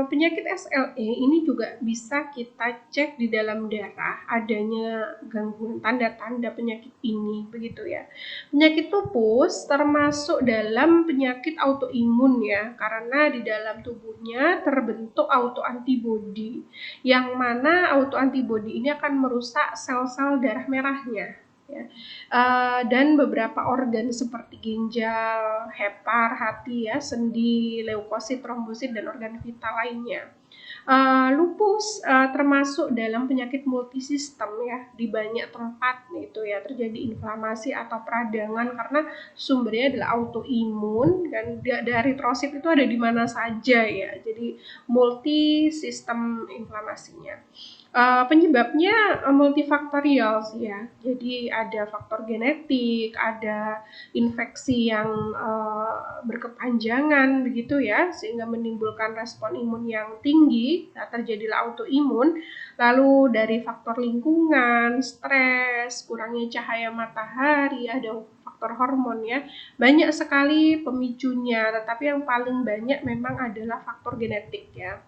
Speaker 1: Penyakit SLE ini juga bisa kita cek di dalam darah adanya gangguan tanda-tanda penyakit ini begitu ya. Penyakit lupus termasuk dalam penyakit autoimun ya karena di dalam tubuhnya terbentuk autoantibodi yang mana autoantibodi ini akan merusak sel-sel darah merahnya. Ya. Dan beberapa organ seperti ginjal, hepar, hati ya, sendi, leukosit, trombosit dan organ vital lainnya. Lupus termasuk dalam penyakit multisistem ya, di banyak tempat itu ya terjadi inflamasi atau peradangan karena sumbernya adalah autoimun dan dari trosit itu ada di mana saja ya, jadi multisistem inflamasinya. Penyebabnya multifaktorial sih ya. Jadi ada faktor genetik, ada infeksi yang berkepanjangan begitu ya, sehingga menimbulkan respon imun yang tinggi, terjadilah autoimun. Lalu dari faktor lingkungan, stres, kurangnya cahaya matahari, ada faktor hormon ya. Banyak sekali pemicunya, tetapi yang paling banyak memang adalah faktor genetik ya.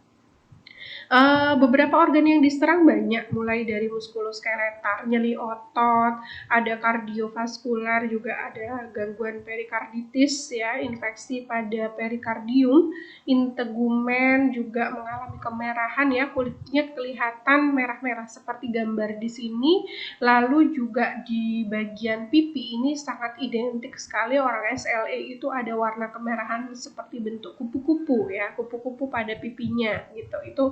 Speaker 1: Beberapa organ yang diserang banyak, mulai dari muskuloskeletal, nyeri otot, ada kardiovaskular, juga ada gangguan perikarditis ya, infeksi pada perikardium, integumen juga mengalami kemerahan ya, kulitnya kelihatan merah-merah seperti gambar di sini. Lalu juga di bagian pipi ini sangat identik sekali orang SLE itu ada warna kemerahan seperti bentuk kupu-kupu ya, kupu-kupu pada pipinya gitu. Itu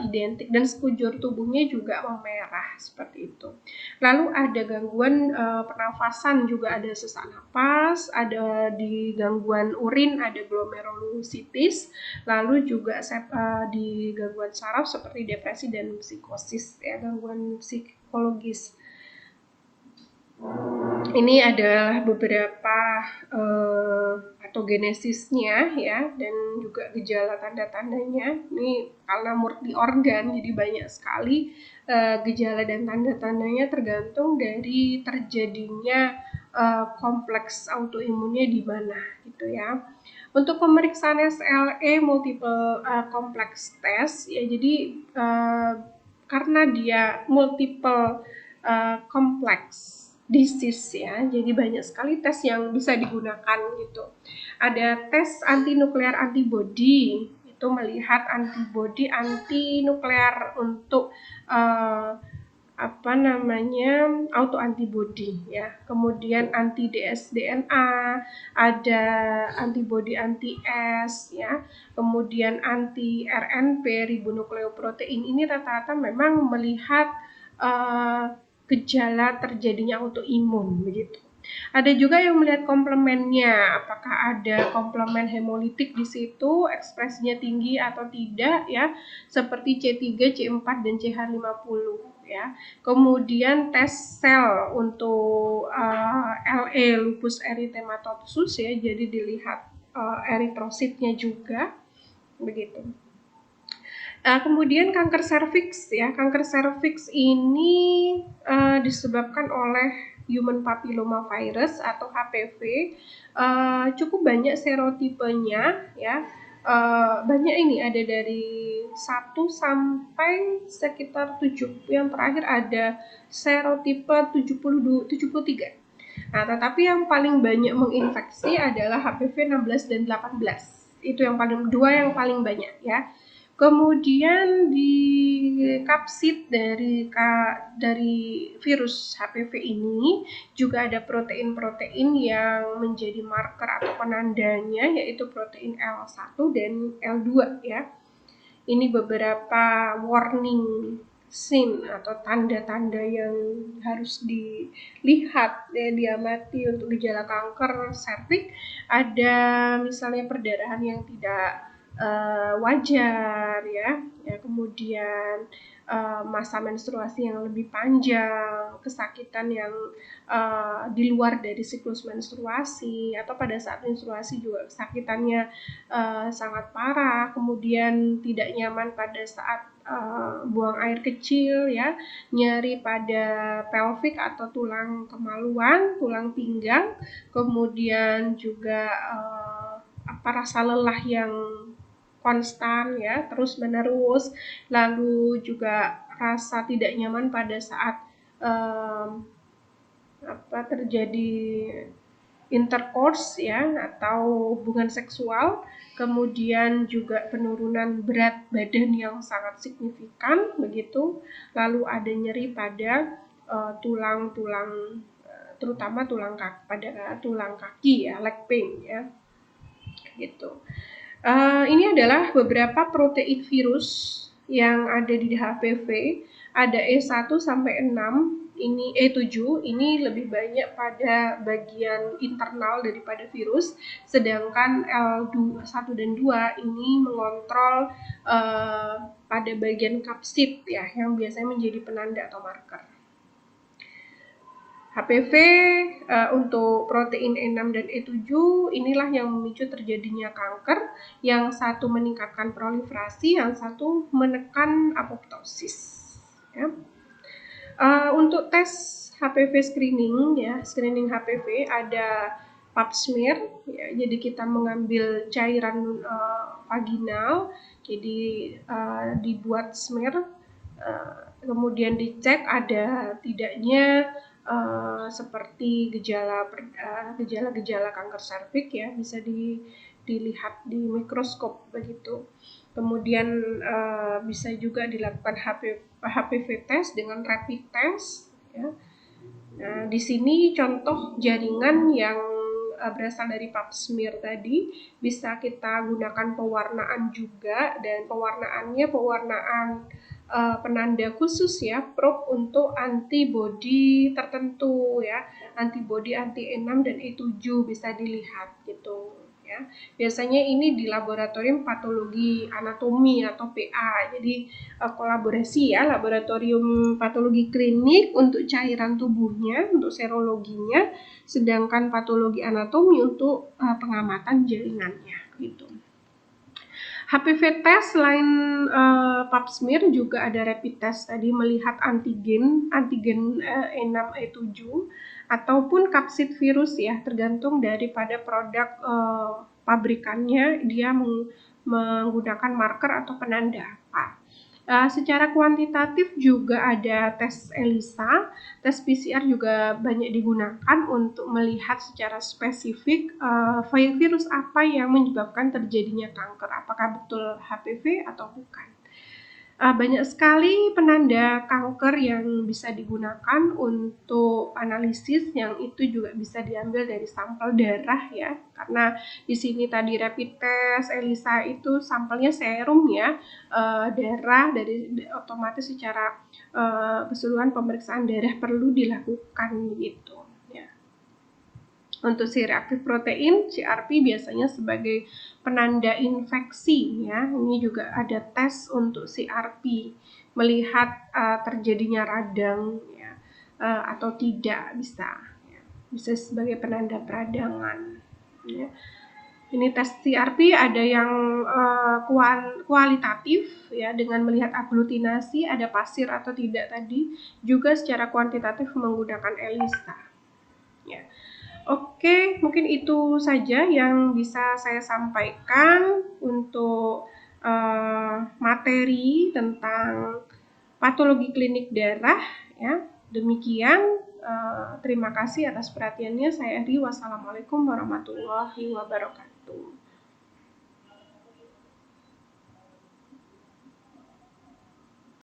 Speaker 1: identik, dan sekujur tubuhnya juga memerah seperti itu. Lalu ada gangguan pernafasan, juga ada sesak napas, ada di gangguan urin ada glomerulusitis, lalu juga di gangguan saraf seperti depresi dan psikosis ya, gangguan psikologis. Ini adalah beberapa patogenesisnya ya, dan juga gejala tanda-tandanya. Ini karena murni organ, jadi banyak sekali gejala dan tanda-tandanya tergantung dari terjadinya kompleks autoimunnya di mana gitu ya. Untuk pemeriksaan SLE multiple complex test ya, jadi karena dia multiple complex disease ya, jadi banyak sekali tes yang bisa digunakan gitu. Ada tes anti-nuklear antibody, itu melihat antibody anti nuklear untuk autoantibody ya. Kemudian anti dsDNA, ada antibody anti S ya. Kemudian anti RNP, ribonukleoprotein. Ini rata-rata memang melihat gejala terjadinya autoimun begitu. Ada juga yang melihat komplemennya, apakah ada komplemen hemolitik di situ, ekspresinya tinggi atau tidak ya, seperti C3, C4 dan CH50 ya. Kemudian tes sel untuk LE, lupus erythematosus ya, jadi dilihat eritrositnya juga begitu. Kemudian kanker serviks ya, kanker serviks ini disebabkan oleh human papilloma virus atau HPV. Cukup banyak serotipenya ya, banyak, ini ada dari 1 sampai sekitar 7, yang terakhir ada serotipe 73. Nah, tetapi yang paling banyak menginfeksi adalah HPV 16 dan 18. Itu yang paling banyak ya. Kemudian di kapsid dari virus HPV ini juga ada protein-protein yang menjadi marker atau penandanya, yaitu protein L1 dan L2 ya. Ini beberapa warning sign atau tanda-tanda yang harus dilihat ya, diamati untuk gejala kanker serviks. Ada misalnya perdarahan yang tidak wajar ya, kemudian masa menstruasi yang lebih panjang, kesakitan yang di luar dari siklus menstruasi, atau pada saat menstruasi juga kesakitannya sangat parah, kemudian tidak nyaman pada saat buang air kecil ya, nyeri pada pelvik atau tulang kemaluan, tulang pinggang, kemudian juga rasa lelah yang konstan ya, terus menerus, lalu juga rasa tidak nyaman pada saat terjadi intercourse ya, atau hubungan seksual, kemudian juga penurunan berat badan yang sangat signifikan begitu, lalu ada nyeri pada tulang-tulang, terutama pada tulang kaki ya, leg pain ya gitu. Ini adalah beberapa protein virus yang ada di HPV, ada E1 sampai 6 ini E7 ini lebih banyak pada bagian internal daripada virus, sedangkan L1 dan 2 ini mengontrol pada bagian kapsid ya, yang biasanya menjadi penanda atau marker. HPV untuk protein E6 dan E7 inilah yang memicu terjadinya kanker, yang satu meningkatkan proliferasi, yang satu menekan apoptosis. Ya. Untuk tes HPV screening ya, screening HPV ada pap smear ya, jadi kita mengambil cairan vaginal, jadi dibuat smear, kemudian dicek ada tidaknya seperti gejala-gejala kanker serviks ya, bisa dilihat di mikroskop begitu. Kemudian bisa juga dilakukan HPV test dengan rapid test ya. Nah, di sini contoh jaringan yang berasal dari pap smear tadi, bisa kita gunakan pewarnaan juga, dan pewarnaannya pewarnaan penanda khusus ya, probe untuk antibody tertentu ya, antibody anti E6 dan E7 bisa dilihat gitu ya. Biasanya ini di laboratorium patologi anatomi atau PA. Jadi kolaborasi ya, laboratorium patologi klinik untuk cairan tubuhnya, untuk serologinya, sedangkan patologi anatomi untuk pengamatan jaringannya gitu. HPV test selain pap smear juga ada rapid test tadi, melihat antigen E6 E7 ataupun kapsid virus ya, tergantung daripada produk pabrikannya, dia menggunakan marker atau penanda apa. Secara kuantitatif juga ada tes ELISA, tes PCR juga banyak digunakan untuk melihat secara spesifik virus apa yang menyebabkan terjadinya kanker, apakah betul HPV atau bukan. Banyak sekali penanda kanker yang bisa digunakan untuk analisis, yang itu juga bisa diambil dari sampel darah ya, karena di sini tadi rapid test ELISA itu sampelnya serum ya, darah, dari otomatis secara keseluruhan pemeriksaan darah perlu dilakukan gitu ya. Untuk C-reaktif protein, CRP biasanya sebagai penanda infeksi ya. Ini juga ada tes untuk CRP, melihat terjadinya radang ya, atau tidak, bisa sebagai penanda peradangan ya. Ini tes CRP ada yang kualitatif ya, dengan melihat aglutinasi ada pasir atau tidak tadi, juga secara kuantitatif menggunakan ELISA ya. Oke, mungkin itu saja yang bisa saya sampaikan untuk materi tentang patologi klinik darah ya. Demikian, terima kasih atas perhatiannya. Saya Eri, wassalamualaikum warahmatullahi wabarakatuh.